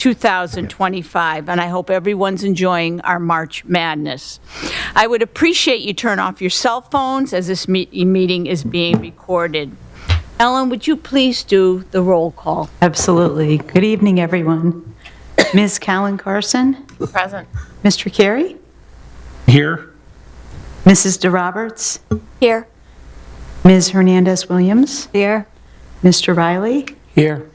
2025, and I hope everyone's enjoying our March Madness. I would appreciate you turn off your cell phones as this meeting is being recorded. Ellen, would you please do the roll call? Absolutely. Good evening, everyone. Ms. Callan Carson? Present. Mr. Carey? Here. Mrs. DeRoberts? Here. Ms. Hernandez-Williams? Here. Mr. Riley? Here.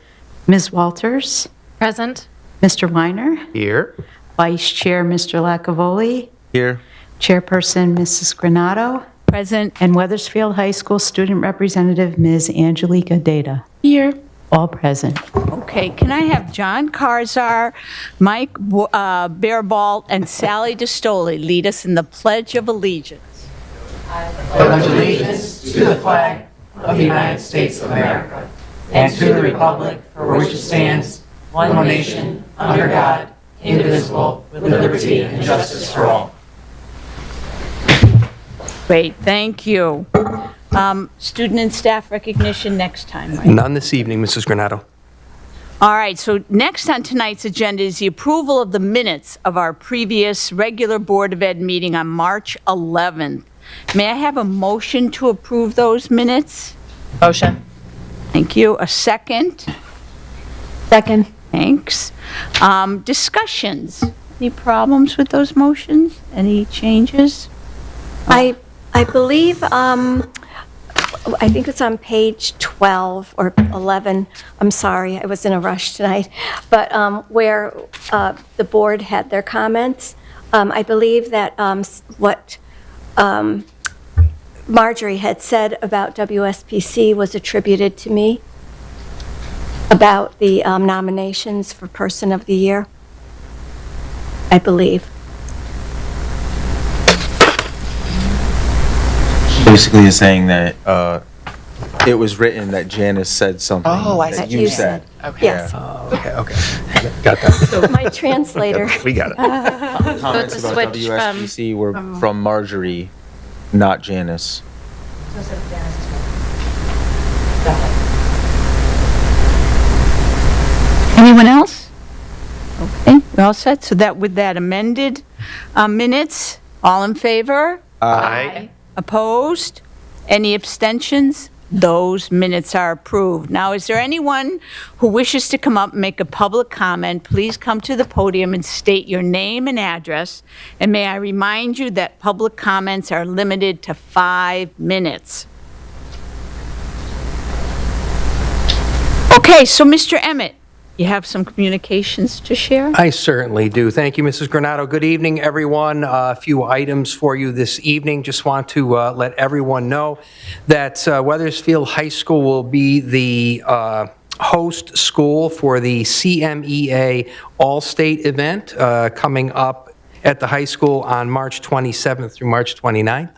Ms. Walters? Present. Mr. Weiner? Here. Vice Chair, Mr. Lacavoli? Here. Chairperson, Mrs. Granato? Present. And Wethersfield High School Student Representative, Ms. Angelica Data. Here. All present. Okay, can I have John Karzar, Mike Bearball, and Sally DeStoli lead us in the Pledge of Allegiance? Pledge allegiance to the flag of the United States of America and to the republic for which it stands, one nation, under God, indivisible, with liberty and justice for all. Great, thank you. Student and staff recognition next time, right? None this evening, Mrs. Granato. All right, so next on tonight's agenda is the approval of the minutes of our previous regular Board of Ed meeting on March 11th. May I have a motion to approve those minutes? Motion. Thank you. A second? Second. Thanks. Discussions. Any problems with those motions? Any changes? I believe, I think it's on page 12 or 11. I'm sorry, I was in a rush tonight. But where the board had their comments, I believe that what Marjorie had said about WSPC was attributed to me about the nominations for Person of the Year, I believe. Basically is saying that it was written that Janice said something. Oh, I that see. you said. Okay. Yes. Okay. Got that. My translator. We got it. Comments it's a about switch WSBC were from Marjorie, not Janice. Anyone else? Okay, we're all set. So that with that amended minutes, all in favor? Aye. Opposed? Any abstentions? Those minutes are approved. Now, is there anyone who wishes to come up and make a public comment? Please come to the podium and state your name and address. And may I remind you that public comments are limited to 5 minutes. Okay, so Mr. Emmett, you have some communications to share? I certainly do. Thank you, Mrs. Granato. Good evening, everyone. A few items for you this evening. Just want to let everyone know that Wethersfield High School will be the host school for the CMEA All-State event coming up at the high school on March 27th through March 29th.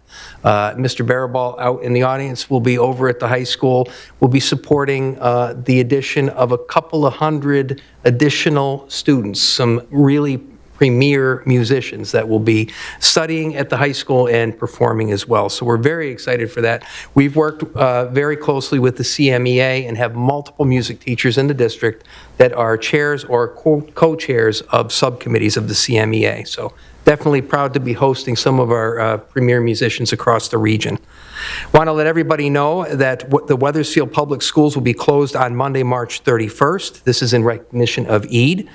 Mr. Barabal out in the audience will be over at the high school. We'll be supporting the addition of a couple of hundred additional students, some really premier musicians that will be studying at the high school and performing as well. So we're very excited for that. We've worked very closely with the CMEA and have multiple music teachers in the district that are chairs or co-chairs of subcommittees of the CMEA. So definitely proud to be hosting some of our premier musicians across the region. Want to let everybody know that the Wethersfield Public Schools will be closed on Monday, March 31st. This is in recognition of Eid.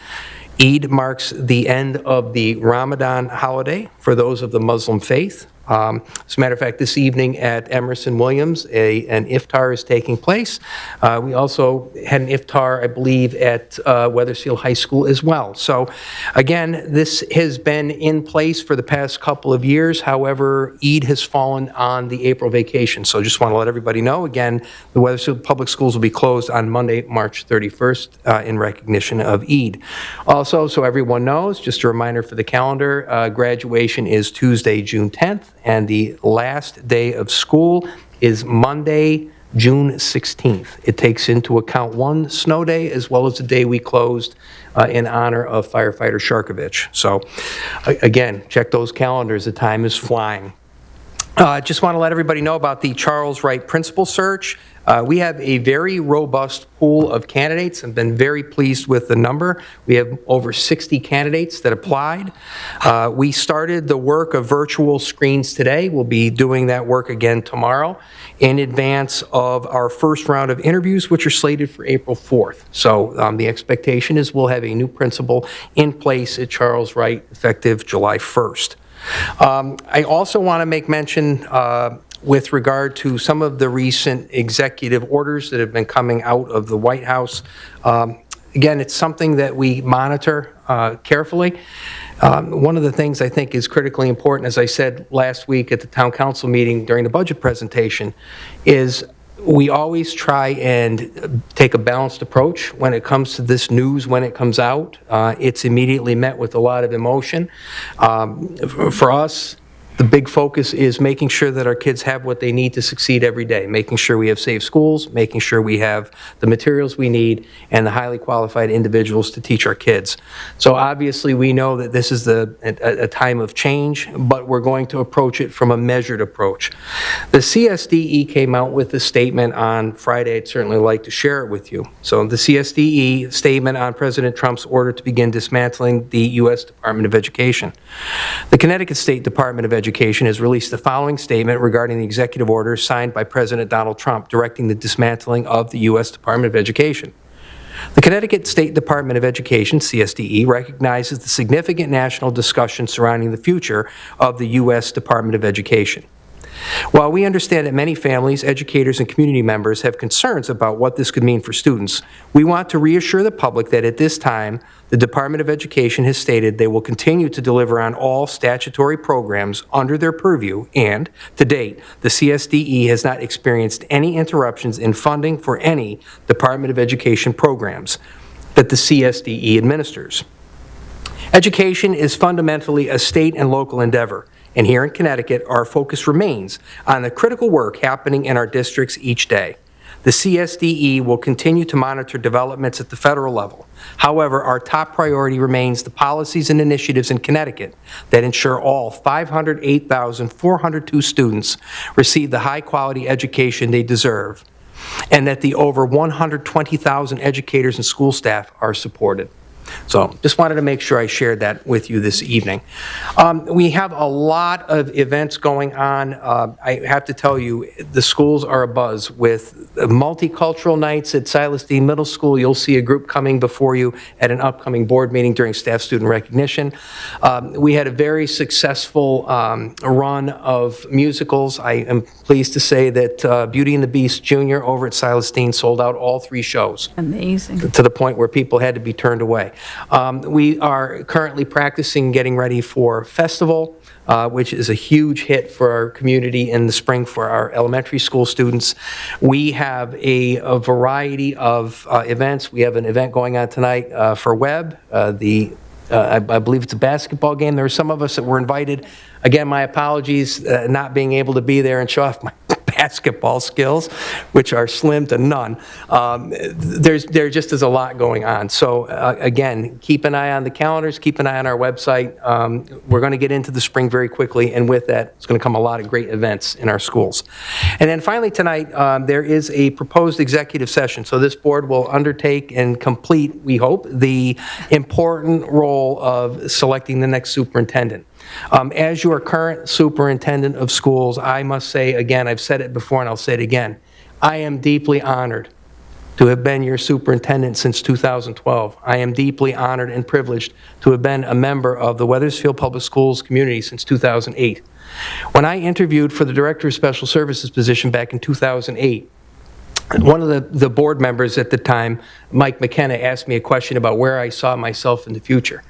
Eid marks the end of the Ramadan holiday for those of the Muslim faith. As a matter of fact, this evening at Emerson Williams, an iftar is taking place. We also had an iftar, I believe, at Wethersfield High School as well. So again, this has been in place for the past couple of years. However, Eid has fallen on the April vacation. So just want to let everybody know, again, the Wethersfield Public Schools will be closed on Monday, March 31st in recognition of Eid. Also, so everyone knows, just a reminder for the calendar, graduation is Tuesday, June 10th. And the last day of school is Monday, June 16th. It takes into account one snow day as well as the day we closed in honor of firefighter Sharkovich. So again, check those calendars. The time is flying. Just want to let everybody know about the Charles Wright Principal Search. We have a very robust pool of candidates. I've been very pleased with the number. We have over 60 candidates that applied. We started the work of virtual screens today. We'll be doing that work again tomorrow in advance of our first round of interviews, which are slated for April 4th. So the expectation is we'll have a new principal in place at Charles Wright effective July 1st. I also want to make mention with regard to some of the recent executive orders that have been coming out of the White House. Again, it's something that we monitor carefully. One of the things I think is critically important, as I said last week at the town council meeting during the budget presentation, is we always try and take a balanced approach when it comes to this news. When it comes out, it's immediately met with a lot of emotion. For us, the big focus is making sure that our kids have what they need to succeed every day, making sure we have safe schools, making sure we have the materials we need, and the highly qualified individuals to teach our kids. So obviously, we know that this is a time of change, but we're going to approach it from a measured approach. The CSDE came out with a statement on Friday. I'd certainly like to share it with you. So the CSDE statement on President Trump's order to begin dismantling the U.S. Department of Education. The Connecticut State Department of Education has released the following statement regarding the executive order signed by President Donald Trump directing the dismantling of the U.S. Department of Education. The Connecticut State Department of Education, CSDE, recognizes the significant national discussion surrounding the future of the U.S. Department of Education. While we understand that many families, educators, and community members have concerns about what this could mean for students, we want to reassure the public that at this time, the Department of Education has stated they will continue to deliver on all statutory programs under their purview, and, to date, the CSDE has not experienced any interruptions in funding for any Department of Education programs that the CSDE administers. Education is fundamentally a state and local endeavor. And here in Connecticut, our focus remains on the critical work happening in our districts each day. The CSDE will continue to monitor developments at the federal level. However, our top priority remains the policies and initiatives in Connecticut that ensure all 508,402 students receive the high-quality education they deserve, and that the over 120,000 educators and school staff are supported. So just wanted to make sure I shared that with you this evening. We have a lot of events going on. I have to tell you, the schools are abuzz with multicultural nights at Silas, Deane Middle School. You'll see a group coming before you at an upcoming board meeting during staff student recognition. We had a very successful run of musicals. I am pleased to say that Beauty and the Beast Jr. over at Silas Deane sold out all 3 shows. Amazing. To the point where people had to be turned away. We are currently practicing getting ready for Festival, which is a huge hit for our community in the spring for our elementary school students. We have a variety of events. We have an event going on tonight for Webb. I believe it's a basketball game. There are some of us that were invited. Again, my apologies not being able to be there and show off my basketball skills, which are slim to none. There just is a lot going on. So again, keep an eye on the calendars, keep an eye on our website. We're going to get into the spring very quickly, and with that, it's going to come a lot of great events in our schools. And then finally tonight, there is a proposed executive session. So this board will undertake and complete, we hope, the important role of selecting the next superintendent. As your current superintendent of schools, I must say again, I've said it before and I'll say it again, I am deeply honored to have been your superintendent since 2012. I am deeply honored and privileged to have been a member of the Wethersfield Public Schools community since 2008. When I interviewed for the Director of Special Services position back in 2008, one of the board members at the time, Mike McKenna, asked me a question about where I saw myself in the future.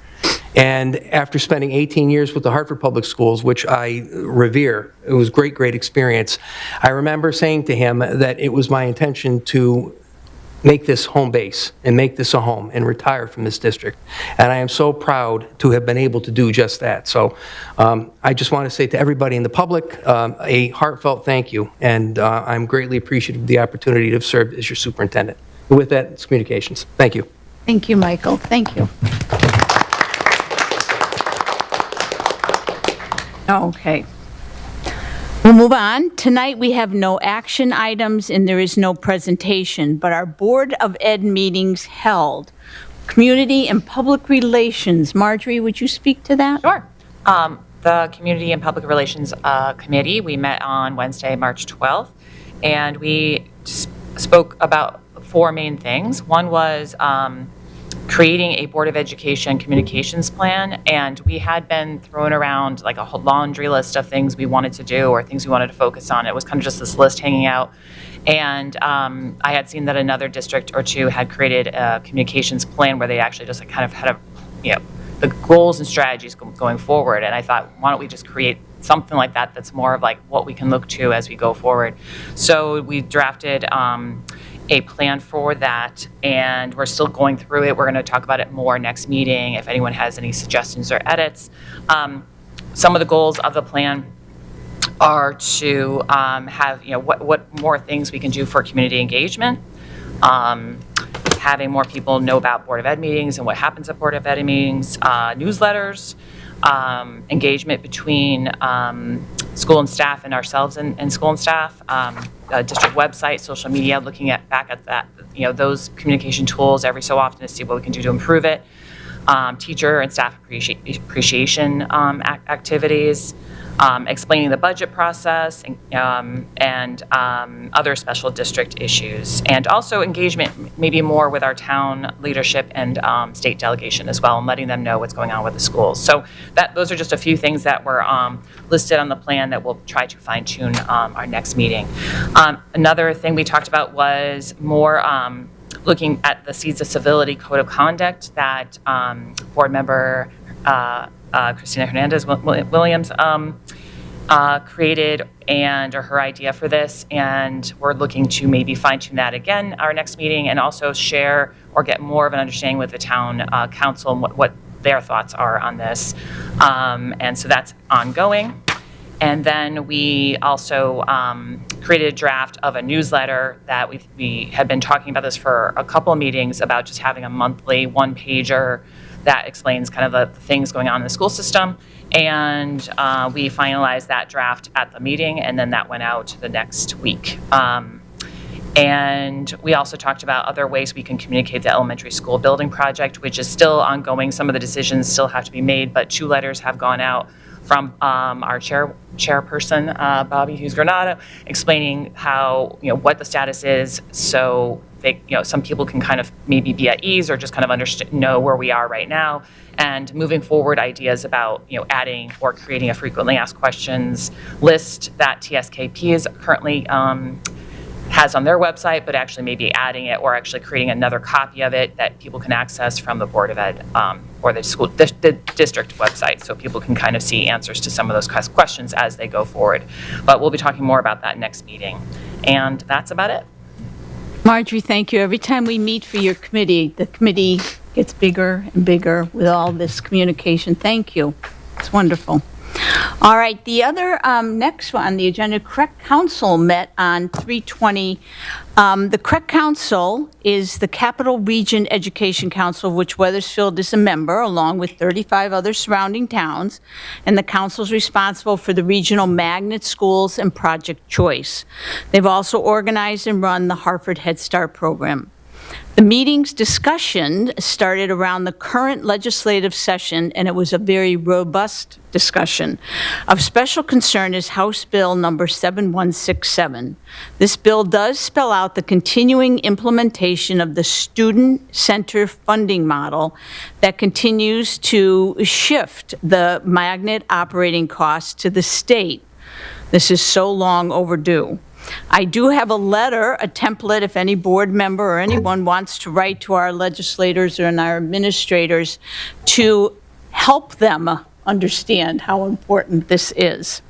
And after spending 18 years with the Hartford Public Schools, which I revere, it was great experience, I remember saying to him that it was my intention to make this home base and make this a home and retire from this district. And I am so proud to have been able to do just that. So I just want to say to everybody in the public, a heartfelt thank you. And I'm greatly appreciative of the opportunity to have served as your superintendent. And with that, it's communications. Thank you. Thank you, Michael. Thank you. Okay. We'll move on. Tonight, we have no action items and there is no presentation, but our Board of Ed meetings held. Community and Public Relations. Marjorie, would you speak to that? Sure. The Community and Public Relations Committee, we met on Wednesday, March 12th, and we spoke about 4 main things. One was creating a Board of Education communications plan, and we had been throwing around like a whole laundry list of things we wanted to do or things we wanted to focus on. It was kind of just this list hanging out. And I had seen that another district or two had created a communications plan where they actually just like kind of had the goals and strategies going forward. And I thought, why don't we just create something like that that's more of like what we can look to as we go forward. So we drafted a plan for that, and we're still going through it. We're going to talk about it more next meeting if anyone has any suggestions or edits. Some of the goals of the plan are to have, what more things we can do for community engagement, having more people know about Board of Ed meetings and what happens at Board of Ed meetings, newsletters, engagement between school and staff and ourselves and school and staff, district website, social media, looking back at that, those communication tools every so often to see what we can do to improve it, teacher and staff appreciation activities, explaining the budget process and other special district issues, and also engagement maybe more with our town leadership and state delegation as well, and letting them know what's going on with the schools. So those are just a few things that were listed on the plan that we'll try to fine tune our next meeting. Another thing we talked about was more looking at the Seeds of Civility Code of Conduct that board member Christina Hernandez Williams created, or her idea for this, and we're looking to maybe fine-tune that again our next meeting, and also share or get more of an understanding with the town council and what their thoughts are on this, and so that's ongoing. And then we also created a draft of a newsletter that we had been talking about this for a couple of meetings about just having a monthly one-pager that explains kind of the things going on in the school system. And we finalized that draft at the meeting, and then that went out the next week. And we also talked about other ways we can communicate the elementary school building project, which is still ongoing. Some of the decisions still have to be made, but 2 letters have gone out from our chairperson, Bobby Hughes-Granado, explaining how, what the status is, so they, some people can kind of maybe be at ease or just kind of know where we are right now, and moving forward ideas about, adding or creating a frequently asked questions list that TSKP is currently has on their website, but actually maybe adding it or actually creating another copy of it that people can access from the Board of Ed or the district website, so people can kind of see answers to some of those questions as they go forward. But we'll be talking more about that next meeting. And that's about it. Marjorie, thank you. Every time we meet for your committee, the committee gets bigger and bigger with all this communication. Thank you. It's wonderful. All right, the other next one on the agenda, CREC Council met on 3/20. The CREC Council is the Capital Region Education Council, of which Wethersfield is a member, along with 35 other surrounding towns, and the council is responsible for the regional magnet schools and Project Choice. They've also organized and run the Hartford Head Start program. The meeting's discussion started around the current legislative session, and it was a very robust discussion. Of special concern is House Bill number 7167. This bill does spell out the continuing implementation of the student-centered funding model that continues to shift the magnet operating costs to the state. This is so long overdue. I do have a letter, a template, if any board member or anyone wants to write to our legislators and our administrators to help them understand how important this is.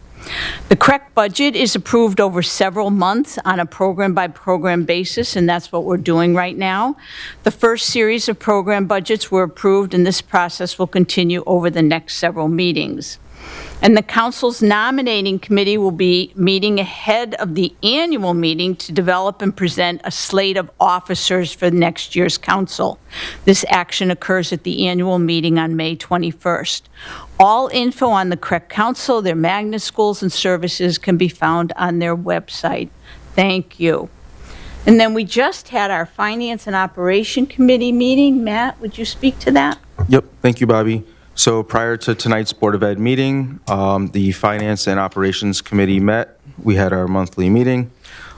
The CREC budget is approved over several months on a program-by-program basis, and that's what we're doing right now. The first series of program budgets were approved, and this process will continue over the next several meetings. And the council's nominating committee will be meeting ahead of the annual meeting to develop and present a slate of officers for next year's council. This action occurs at the annual meeting on May 21st. All info on the CREC Council, their magnet schools and services can be found on their website. Thank you. And then we just had our Finance and Operation Committee meeting. Matt, would you speak to that? Yep, thank you, Bobby. So prior to tonight's Board of Ed meeting, the Finance and Operations Committee met. We had our monthly meeting.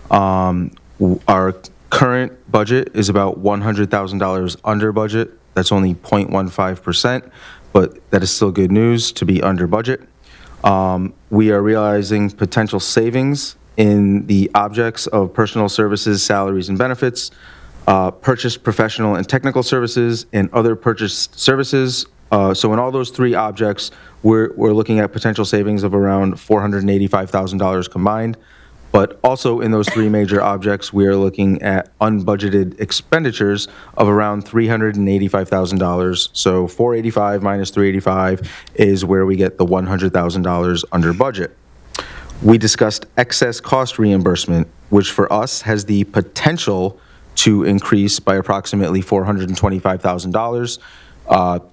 Our current budget is about $100,000 under budget. That's only 0.15%, but that is still good news to be under budget. We are realizing potential savings in the objects of personal services, salaries, and benefits, purchased professional and technical services, and other purchased services. So in all those three objects, we're looking at potential savings of around $485,000 combined. But also in those three major objects, we are looking at unbudgeted expenditures of around $385,000. So 485 minus 385 is where we get the $100,000 under budget. We discussed excess cost reimbursement, which for us has the potential to increase by approximately $425,000.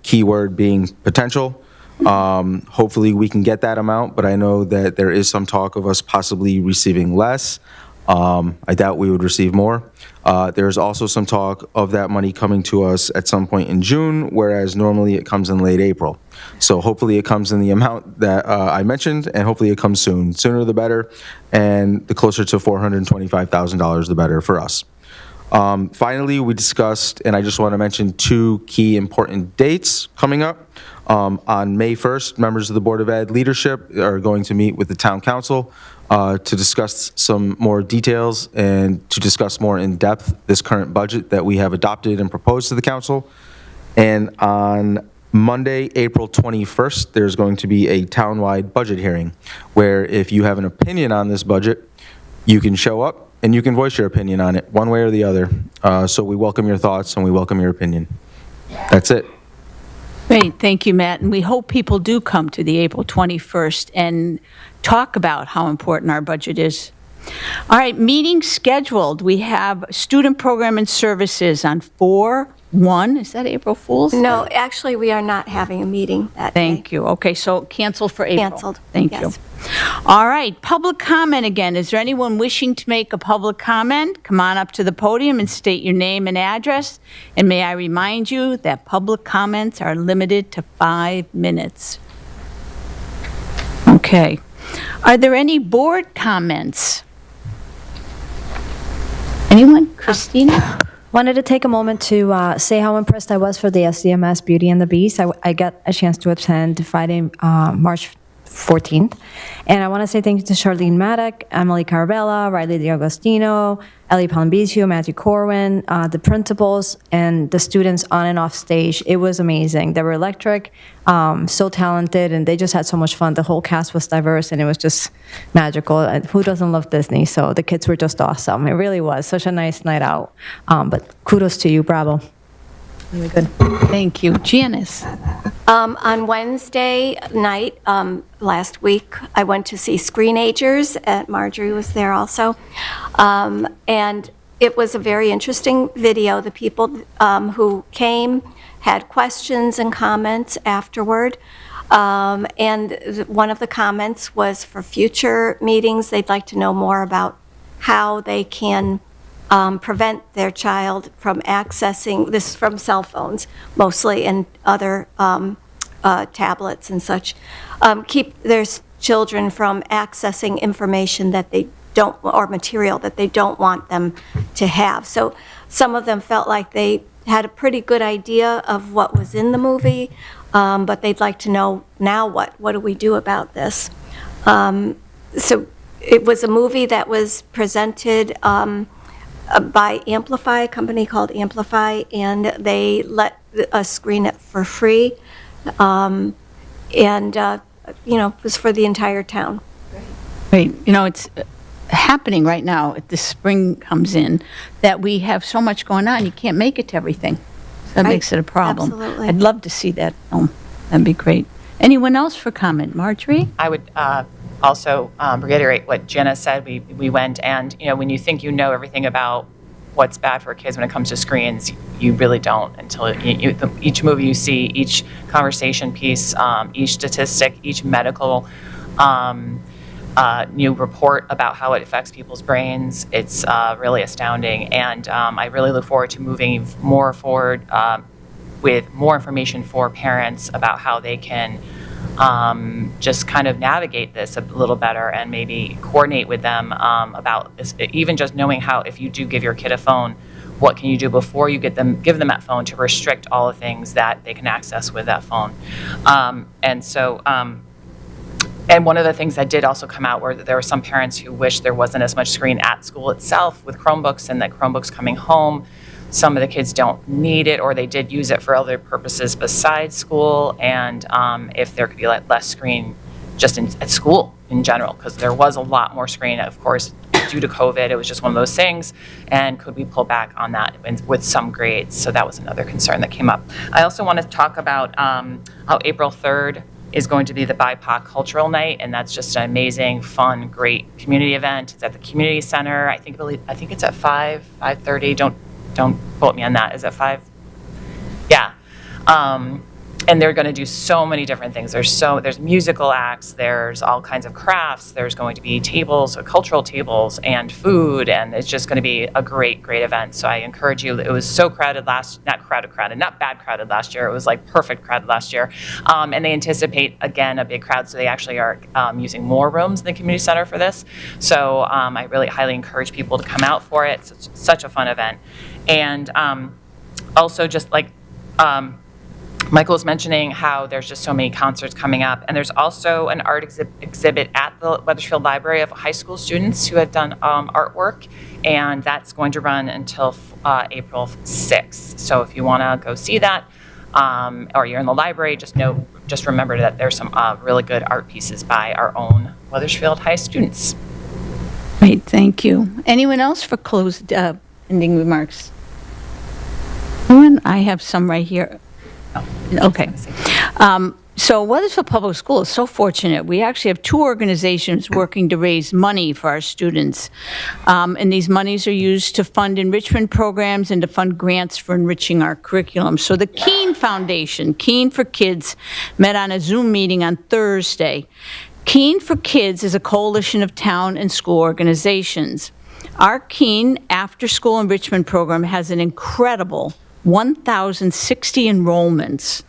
Keyword being potential. Hopefully we can get that amount, but I know that there is some talk of us possibly receiving less. I doubt we would receive more. There's also some talk of that money coming to us at some point in June, whereas normally it comes in late April. So hopefully it comes in the amount that I mentioned, and hopefully it comes soon. Sooner the better, and the closer to $425,000 the better for us. Finally, we discussed, and I just want to mention two key important dates coming up. On May 1st, members of the Board of Ed leadership are going to meet with the Town Council to discuss some more details and to discuss more in depth this current budget that we have adopted and proposed to the Council. And on Monday, April 21st, there's going to be a townwide budget hearing where if you have an opinion on this budget, you can show up and you can voice your opinion on it, one way or the other. So we welcome your thoughts and we welcome your opinion. That's it. Great, thank you, Matt. And we hope people do come to the April 21st and talk about how important our budget is. All right, meeting scheduled. We have student program and services on 4/1. Is that April Fool's? No, actually, we are not having a meeting that day. Thank you. Okay, so canceled for April. Canceled, Thank yes. you. All right, public comment again. Is there anyone wishing to make a public comment? Come on up to the podium and state your name and address. And may I remind you that public comments are limited to 5 minutes. Okay. Are there any board comments? Anyone? Christina? Wanted to take a moment to say how impressed I was for the SDMS Beauty and the Beast. I got a chance to attend Friday, March 14th. And I want to say thank you to Charlene Maddock, Emily Carabella, Riley DiAgostino, Ellie Palambizio, Matthew Corwin, the principals, and the students on and off stage. It was amazing. They were electric, so talented, and they just had so much fun. The whole cast was diverse, and it was just magical. And who doesn't love Disney? So the kids were just awesome. It really was such a nice night out. But kudos to you. Bravo. Really good. Thank you. Janice? On Wednesday night, last week, I went to see Screenagers. Marjorie was there also. And it was a very interesting video. The people who came had questions and comments afterward. And one of the comments was for future meetings, they'd like to know more about how they can prevent their child from accessing, this from cell phones mostly, and other tablets and such, keep their children from accessing information that they don't, or material that they don't want them to have. So some of them felt like they had a pretty good idea of what was in the movie, but they'd like to know, now what do we do about this? So it was a movie that was presented by Amplify, a company called Amplify, and they let us screen it for free. And, it was for the entire town. Great. It's happening right now, the spring comes in, that we have so much going on, you can't make it to everything. So that Right. makes it a problem. Absolutely. I'd love to see that film. That'd be great. Anyone else for comment? Marjorie? I would also reiterate what Jenna said. We went and, when you think you know everything about what's bad for kids when it comes to screens, you really don't until each movie you see, each conversation piece, each statistic, each medical new report about how it affects people's brains. It's really astounding. And I really look forward to moving more forward with more information for parents about how they can just kind of navigate this a little better and maybe coordinate with them about this, even just knowing how, if you do give your kid a phone, what can you do before you give them that phone to restrict all the things that they can access with that phone. And one of the things that did also come out were that there were some parents who wished there wasn't as much screen at school itself with Chromebooks, and that Chromebooks coming home, some of the kids don't need it, or they did use it for other purposes besides school, and if there could be less screen just at school in general, because there was a lot more screen, of course, due to COVID. It was just one of those things, and could we pull back on that with some grades? So that was another concern that came up. I also want to talk about how April 3rd is going to be the BIPOC Cultural Night, and that's just an amazing, fun, great community event. It's at the community center. I think it's at 5:30. Don't quote me on that. Is it 5? Yeah. And they're going to do so many different things. There's musical acts, there's all kinds of crafts, there's going to be tables, cultural tables, and food, and it's just going to be a great, great event. So I encourage you. It was so crowded not bad crowded last year. It was like perfect crowded last year. And they anticipate, again, a big crowd, so they actually are using more rooms in the community center for this. So I really highly encourage people to come out for it. It's such a fun event. And also just like Michael was mentioning how there's just so many concerts coming up, and there's also an art exhibit at the Wethersfield Library of high school students who have done artwork, and that's going to run until April 6th. So if you want to go see that, or you're in the library, just remember that there's some really good art pieces by our own Wethersfield High students. Great, thank you. Anyone else for ending remarks? Anyone? I have some right here. Okay. So Wethersfield Public School is so fortunate. We actually have 2 organizations working to raise money for our students. And these monies are used to fund enrichment programs and to fund grants for enriching our curriculum. So the Keene Foundation, Keene for Kids, met on a Zoom meeting on Thursday. Keene for Kids is a coalition of town and school organizations. Our Keene after-school enrichment program has an incredible 1,060 enrollments.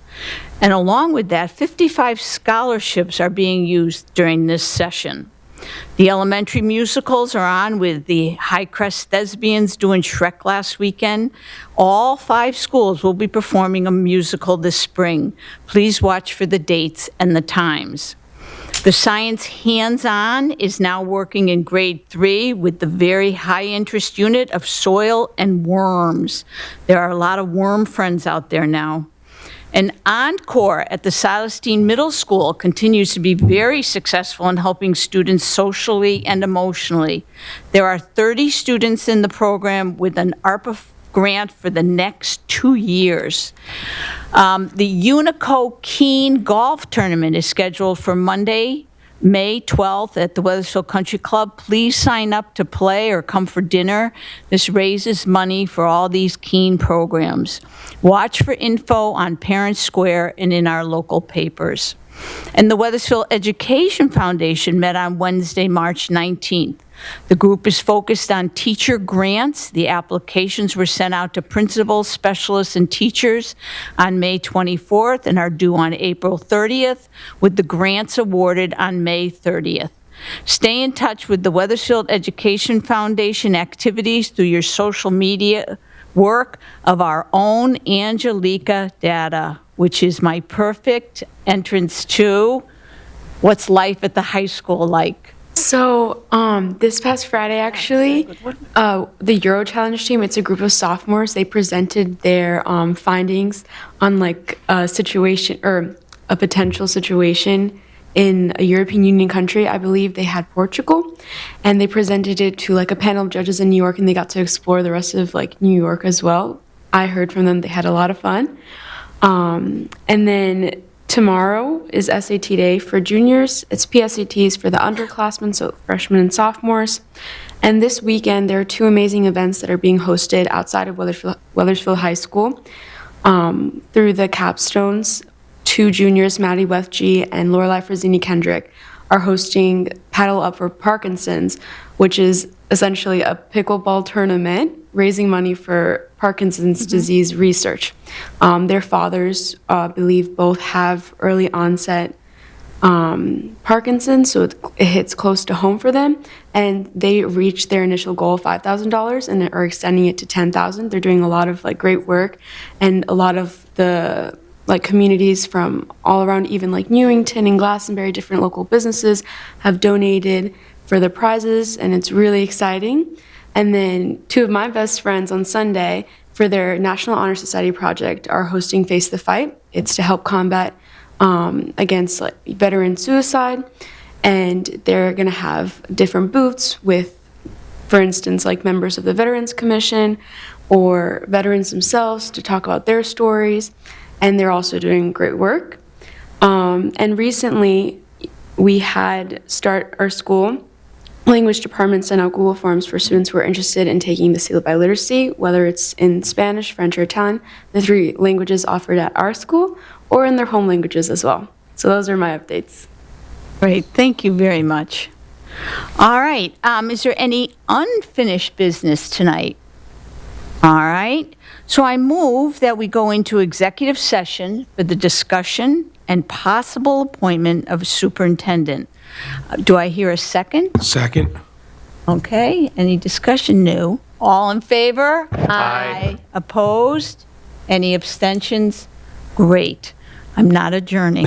And along with that, 55 scholarships are being used during this session. The elementary musicals are on with the High Crest Thespians doing Shrek last weekend. All 5 schools will be performing a musical this spring. Please watch for the dates and the times. The Science Hands-On is now working in grade 3 with the very high-interest unit of soil and worms. There are a lot of worm friends out there now. And Encore at the Silas Deane Middle School continues to be very successful in helping students socially and emotionally. There are 30 students in the program with an ARPA grant for the next 2 years. The Unico Keene Golf Tournament is scheduled for Monday, May 12th at the Wethersfield Country Club. Please sign up to play or come for dinner. This raises money for all these Keene programs. Watch for info on Parent Square and in our local papers. And the Wethersfield Education Foundation met on Wednesday, March 19th. The group is focused on teacher grants. The applications were sent out to principals, specialists, and teachers on May 24th and are due on April 30th, with the grants awarded on May 30th. Stay in touch with the Wethersfield Education Foundation activities through your social media work of our own Angelica Data, which is my perfect entrance to what's life at the high school like. So this past Friday, actually, the Euro Challenge team, it's a group of sophomores, they presented their findings on like a situation or a potential situation in a European Union country. I believe they had Portugal, and they presented it to like a panel of judges in New York, and they got to explore the rest of like New York as well. I heard from them they had a lot of fun. And then tomorrow is SAT day for juniors. It's PSATs for the underclassmen, so freshmen and sophomores. And this weekend, there are two amazing events that are being hosted outside of Wethersfield High School. Through the capstones, two juniors, Maddie Wethg and Lorelei Frazzini Kendrick, are hosting Paddle Up for Parkinson's, which is essentially a pickleball tournament raising money for Parkinson's disease research. Their fathers, believe, both have early onset Parkinson's, so it hits close to home for them, and they reached their initial goal of $5,000 and are extending it to $10,000. They're doing a lot of great work, and a lot of the communities from all around, even Newington and Glastonbury, different local businesses have donated for the prizes, and it's really exciting. And then two of my best friends on Sunday, for their National Honor Society project, are hosting Face the Fight. It's to help combat against veteran suicide, and they're going to have different booths with, for instance, members of the Veterans Commission or veterans themselves to talk about their stories, and they're also doing great work. And recently, we had our school language department sent out Google Forms for students who are interested in taking the Sealed by Literacy, whether it's in Spanish, French, or Italian, the three languages offered at our school, or in their home languages as well. So those are my updates. Great, thank you very much. All right, is there any unfinished business tonight? All right, so I move that we go into executive session for the discussion and possible appointment of a superintendent. Do I hear a second? Second. Okay, any discussion? No. All in favor? Aye. Opposed? Any abstentions? Great. I'm not adjourning.